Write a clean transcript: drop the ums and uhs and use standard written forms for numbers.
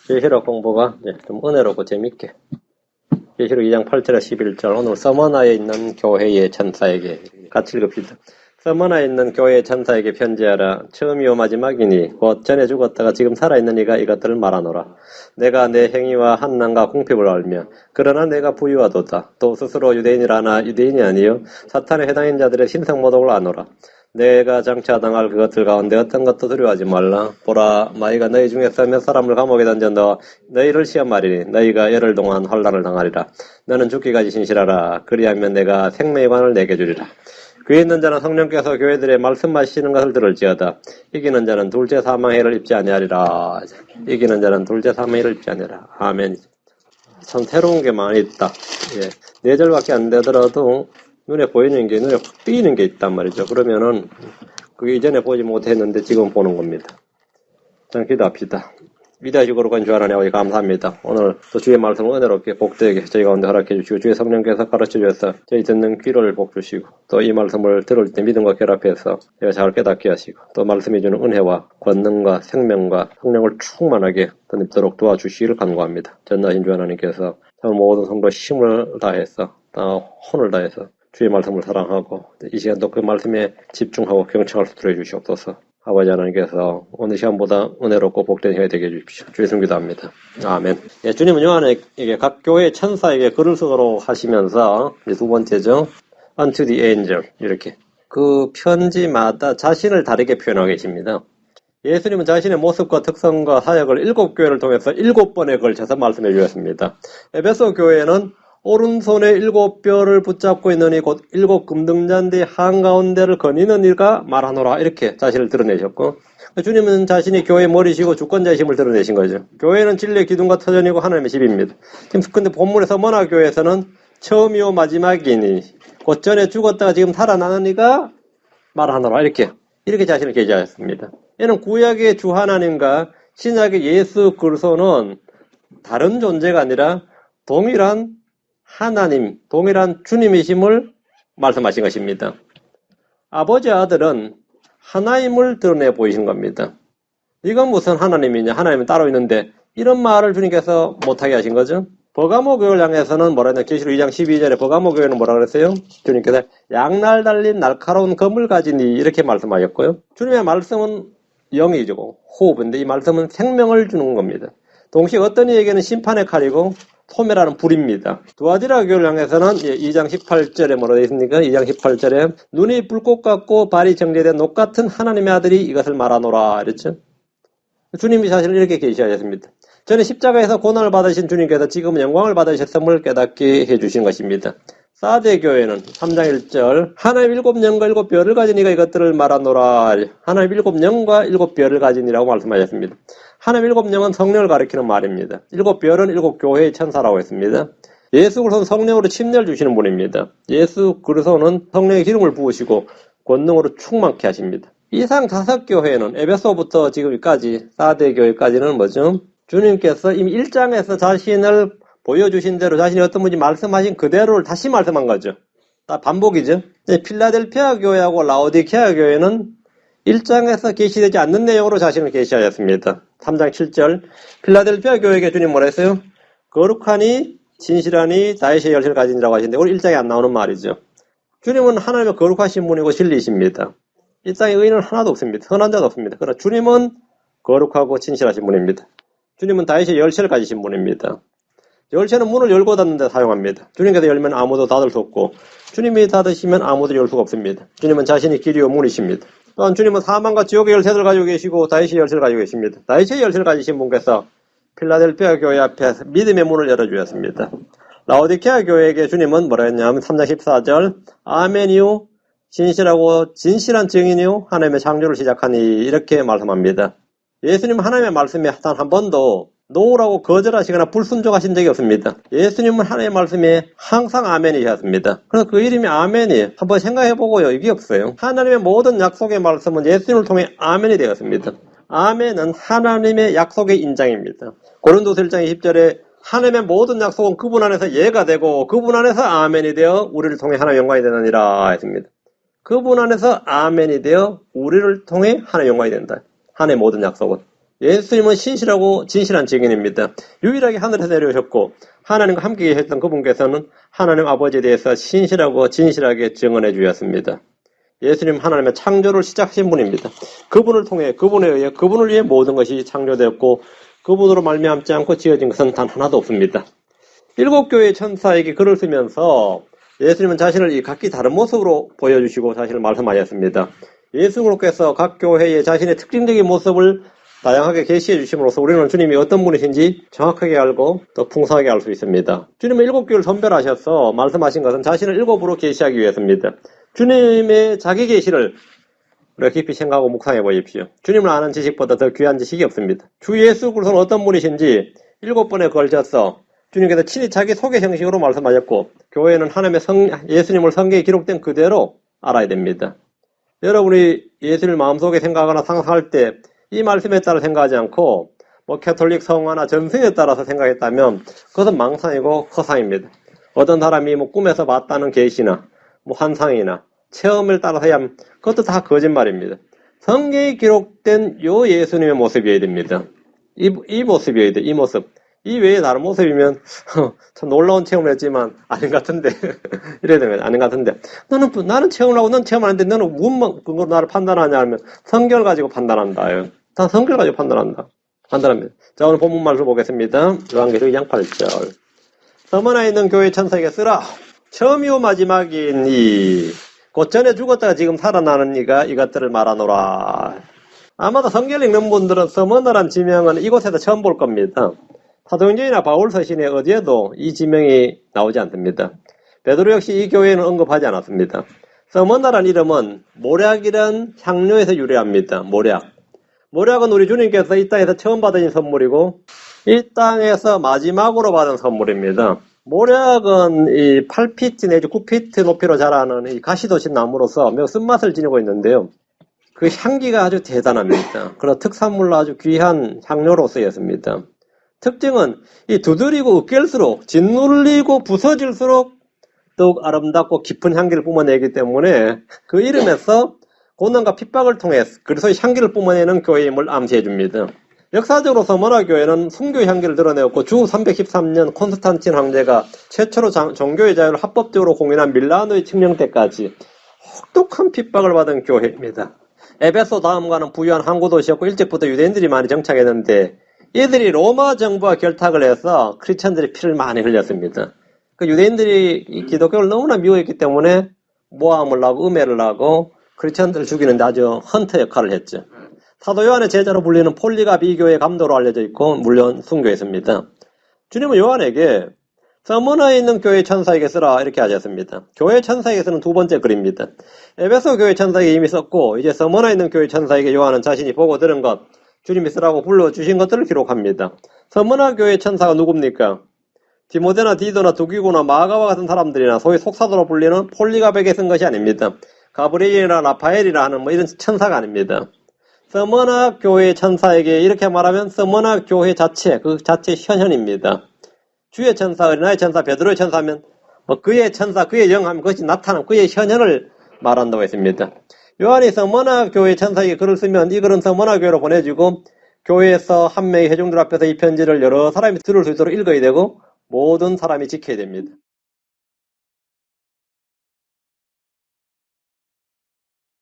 계시록 공부가 좀 은혜롭고 재밌게. 계시록 2장 8절에 11절. 오늘 서머나에 있는 교회의 천사에게 같이 읽읍시다. 서머나에 있는 교회의 천사에게 편지하라. 처음이요 마지막이니 곧 전에 죽었다가 지금 살아있는 이가 이것들을 말하노라. 내가 내 행위와 한난과 궁핍을 알며 그러나 내가 부유하도다. 또 스스로 유대인이라나 유대인이 아니요 사탄에 해당인 자들의 신성모독을 아노라. 내가 장차 당할 그것들 가운데 어떤 것도 두려워하지 말라. 보라, 마이가 너희 중에서 몇 사람을 감옥에 던져 넣어 너희를 시험하리니 너희가 열흘 동안 환난을 당하리라. 너는 죽기까지 신실하라. 그리하면 내가 생명의 관을 내게 주리라. 귀에 있는 자는 성령께서 교회들의 말씀하시는 것을 들을지어다. 이기는 자는 둘째 사망해를 입지 아니하리라. 이기는 자는 둘째 사망해를 입지 아니하리라. 아멘. 참 새로운 게 많이 있다. 예. 4절밖에 안 되더라도 눈에 보이는 게, 눈에 확 띄는 게 있단 말이죠. 그러면은, 그게 이전에 보지 못했는데 지금 보는 겁니다. 자, 기도합시다. 위대하시고 거룩한 주 하나님 아버지 감사합니다. 오늘 또 주의 말씀을 은혜롭게 복되게 저희 가운데 허락해 주시고, 주의 성령께서 가르쳐 주셔서 저희 듣는 귀를 복 주시고, 또 이 말씀을 들을 때 믿음과 결합해서 제가 잘 깨닫게 하시고, 또 말씀이 주는 은혜와 권능과 생명과 성령을 충만하게 덧입도록 도와주시기를 간구합니다. 전능하신 주 하나님께서 참 모든 성도 힘을 다해서, 혼을 다해서 주의 말씀을 사랑하고 이 시간도 그 말씀에 집중하고 경청할 수 있도록 해주시옵소서. 아버지 하나님께서 오늘 시간보다 은혜롭고 복된 시간이 되게 해주십시오. 주의 이름 기도합니다. 아멘. 예, 주님은 요한에게 각 교회 천사에게 글을 쓰도록 하시면서 이제 두 번째죠. Unto the angel 이렇게 그 편지마다 자신을 다르게 표현하고 계십니다. 예수님은 자신의 모습과 특성과 사역을 7교회를 통해서 7번에 걸쳐서 말씀해 주셨습니다. 에베소 교회는 오른손에 7뼈를 붙잡고 있느니 곧 7금등잔디 한가운데를 거니는 이가 말하노라 이렇게 자신을 드러내셨고, 주님은 자신이 교회의 머리시고 주권자이심을 드러내신 거죠. 교회는 진리의 기둥과 터전이고 하나님의 집입니다. 지금 근데 본문의 서머나 교회에서는 처음이요 마지막이니 곧 전에 죽었다가 지금 살아나는 이가 말하노라 이렇게 자신을 계시하였습니다. 이는 구약의 주 하나님과 신약의 예수 그리스도는 다른 존재가 아니라 동일한 하나님, 동일한 주님이심을 말씀하신 것입니다. 아버지 아들은 하나님을 드러내 보이신 겁니다. 이건 무슨 하나님이냐? 하나님은 따로 있는데 이런 말을 주님께서 못하게 하신 거죠. 버가모 교회를 향해서는 뭐라 했나? 계시록 2장 12절에 버가모 교회는 뭐라 그랬어요? 주님께서 양날 달린 날카로운 검을 가지니 이렇게 말씀하셨고요. 주님의 말씀은 영이죠. 호흡인데 이 말씀은 생명을 주는 겁니다. 동시에 어떤 이에게는 심판의 칼이고 소멸하는 불입니다. 두아디라 교회를 향해서는 2장 18절에 뭐라 되어 있습니까? 2장 18절에 눈이 불꽃 같고 발이 정제된 녹 같은 하나님의 아들이 이것을 말하노라 그랬죠. 주님이 자신을 이렇게 계시하셨습니다. 전에 십자가에서 고난을 받으신 주님께서 지금은 영광을 받으셨음을 깨닫게 해주신 것입니다. 사대 교회는 3장 1절 하나님 7영과 7뼈를 가진 이가 이것들을 말하노라. 하나님 7영과 7뼈를 가진 이라고 말씀하셨습니다. 하나님 7영은 성령을 가리키는 말입니다. 7뼈는 7교회의 천사라고 했습니다. 예수 그리스도는 성령으로 침례를 주시는 분입니다. 예수 그리스도는 성령의 기름을 부으시고 권능으로 충만케 하십니다. 이상 5교회는 에베소부터 지금까지 4대 교회까지는 뭐죠? 주님께서 이미 1장에서 자신을 보여주신 대로 자신이 어떤 분인지 말씀하신 그대로를 다시 말씀한 거죠. 반복이죠. 필라델피아 교회하고 라오디케아 교회는 1장에서 계시되지 않는 내용으로 자신을 계시하였습니다. 3장 7절 필라델피아 교회에게 주님 뭐라 했어요? 거룩하니 진실하니 다윗의 열쇠를 가진이라고 하시는데 오늘 1장에 안 나오는 말이죠. 주님은 하나님의 거룩하신 분이고 진리이십니다. 이 땅에 의인은 하나도 없습니다. 선한 자도 없습니다. 그러나 주님은 거룩하고 진실하신 분입니다. 주님은 다윗의 열쇠를 가지신 분입니다. 열쇠는 문을 열고 닫는 데 사용합니다. 주님께서 열면 아무도 닫을 수 없고 주님이 닫으시면 아무도 열 수가 없습니다. 주님은 자신이 길이요 문이십니다. 또한 주님은 사망과 지옥의 열쇠를 가지고 계시고 다윗의 열쇠를 가지고 계십니다. 다윗의 열쇠를 가지신 분께서 필라델피아 교회 앞에 믿음의 문을 열어주셨습니다. 라오디케아 교회에게 주님은 뭐라 했냐면 3장 14절 아멘이요 진실하고 진실한 증인이요 하나님의 창조를 시작하니 이렇게 말씀합니다. 예수님 하나님의 말씀에 단 한 번도 노라고 거절하시거나 불순종하신 적이 없습니다. 예수님은 하나님의 말씀에 항상 아멘이셨습니다. 그래서 그 이름이 아멘이에요. 한번 생각해보고요. 이게 없어요. 하나님의 모든 약속의 말씀은 예수님을 통해 아멘이 되었습니다. 아멘은 하나님의 약속의 인장입니다. 고린도서 1장 20절에 하나님의 모든 약속은 그분 안에서 예가 되고 그분 안에서 아멘이 되어 우리를 통해 하나님의 영광이 되느니라 했습니다. 그분 안에서 아멘이 되어 우리를 통해 하나님의 영광이 된다. 하나님의 모든 약속은. 예수님은 신실하고 진실한 증인입니다. 유일하게 하늘에서 내려오셨고 하나님과 함께 계셨던 그분께서는 하나님 아버지에 대해서 신실하고 진실하게 증언해 주셨습니다. 예수님 하나님의 창조를 시작하신 분입니다. 그분을 통해 그분에 의해 그분을 위해 모든 것이 창조되었고 그분으로 말미암지 않고 지어진 것은 단 하나도 없습니다. 7교회의 천사에게 글을 쓰면서 예수님은 자신을 이 각기 다른 모습으로 보여주시고 자신을 말씀하셨습니다. 예수님께서 각 교회의 자신의 특징적인 모습을 다양하게 계시해 주심으로써 우리는 주님이 어떤 분이신지 정확하게 알고 더 풍성하게 알 수 있습니다. 주님은 7교회를 선별하셔서 말씀하신 것은 자신을 7으로 계시하기 위해서입니다. 주님의 자기 계시를 우리가 깊이 생각하고 묵상해 보십시오. 주님을 아는 지식보다 더 귀한 지식이 없습니다. 주 예수 그리스도는 어떤 분이신지 7번에 걸쳐서 주님께서 친히 자기 소개 형식으로 말씀하셨고 교회는 하나님의 예수님을 성경에 기록된 그대로 알아야 됩니다. 여러분이 예수를 마음속에 생각하거나 상상할 때 이 말씀에 따라 생각하지 않고 캐톨릭 성화나 전승에 따라서 생각했다면 그것은 망상이고 허상입니다. 어떤 사람이 꿈에서 봤다는 계시나 환상이나 체험을 따라서 해야 하면 그것도 다 거짓말입니다. 성경에 기록된 요 예수님의 모습이어야 됩니다. 이 모습이어야 돼. 이 모습. 이 외에 다른 모습이면 참 놀라운 체험을 했지만 아닌 것 같은데 이래야 되는 거예요. 아닌 것 같은데 나는 체험을 하고 넌 체험 안 했는데 너는 무슨 근거로 나를 판단하냐 하면 성경을 가지고 판단한다. 다 성경을 가지고 판단합니다. 자, 오늘 본문 말씀 보겠습니다. 요한계시록 2장 8절. 서머나에 있는 교회 천사에게 쓰라. 처음이요 마지막인 곧 전에 죽었다가 지금 살아나는 이가 이것들을 말하노라. 아마도 성경을 읽는 분들은 서머나란 지명은 이곳에서 처음 볼 겁니다. 사도행전이나 바울 서신에 어디에도 이 지명이 나오지 않습니다. 베드로 역시 이 교회는 언급하지 않았습니다. 서머나란 이름은 모략이란 향료에서 유래합니다. 모략은 우리 주님께서 이 땅에서 처음 받으신 선물이고 이 땅에서 마지막으로 받은 선물입니다. 모략은 이 8피트 내지 9피트 높이로 자라는 이 가시도신 나무로서 매우 쓴맛을 지니고 있는데요. 그 향기가 아주 대단합니다. 그런 특산물로 아주 귀한 향료로 쓰였습니다. 특징은 이 두드리고 으깰수록 짓눌리고 부서질수록 더욱 아름답고 깊은 향기를 뿜어내기 때문에 그 이름에서 고난과 핍박을 통해 그래서 향기를 뿜어내는 교회임을 암시해 줍니다. 역사적으로 서머나 교회는 순교 향기를 드러내었고 주 313년 콘스탄틴 황제가 최초로 종교의 자유를 합법적으로 공인한 밀라노의 칙령 때까지 혹독한 핍박을 받은 교회입니다. 에베소 다음과는 부유한 항구 도시였고 일찍부터 유대인들이 많이 정착했는데 이들이 로마 정부와 결탁을 해서 크리스천들이 피를 많이 흘렸습니다. 그 유대인들이 기독교를 너무나 미워했기 때문에 모함을 하고 음해를 하고 크리스천들을 죽이는 데 아주 헌터 역할을 했죠. 사도 요한의 제자로 불리는 폴리가 비교의 감독으로 알려져 있고 물론 순교했습니다. 주님은 요한에게 서머나에 있는 교회 천사에게 쓰라 이렇게 하셨습니다. 교회 천사에게 쓰는 두 번째 글입니다. 에베소 교회 천사에게 이미 썼고 이제 서머나에 있는 교회 천사에게 요한은 자신이 보고 들은 것 주님이 쓰라고 불러주신 것들을 기록합니다. 서머나 교회 천사가 누굽니까? 디모데나 디도나 두기고나 마가와 같은 사람들이나 소위 속사도로 불리는 폴리갑에게 쓴 것이 아닙니다. 가브리엘이나 라파엘이라 하는 이런 천사가 아닙니다. 서머나 교회 천사에게 이렇게 말하면 서머나 교회 자체, 그 자체 현현입니다. 주의 천사, 어린아이 천사, 베드로의 천사면 그의 천사, 그의 영하면 그것이 나타나는 그의 현현을 말한다고 했습니다. 요한이 서머나 교회 천사에게 글을 쓰면 이 글은 서머나 교회로 보내지고 교회에서 한 명의 회중들 앞에서 이 편지를 여러 사람이 들을 수 있도록 읽어야 되고 모든 사람이 지켜야 됩니다.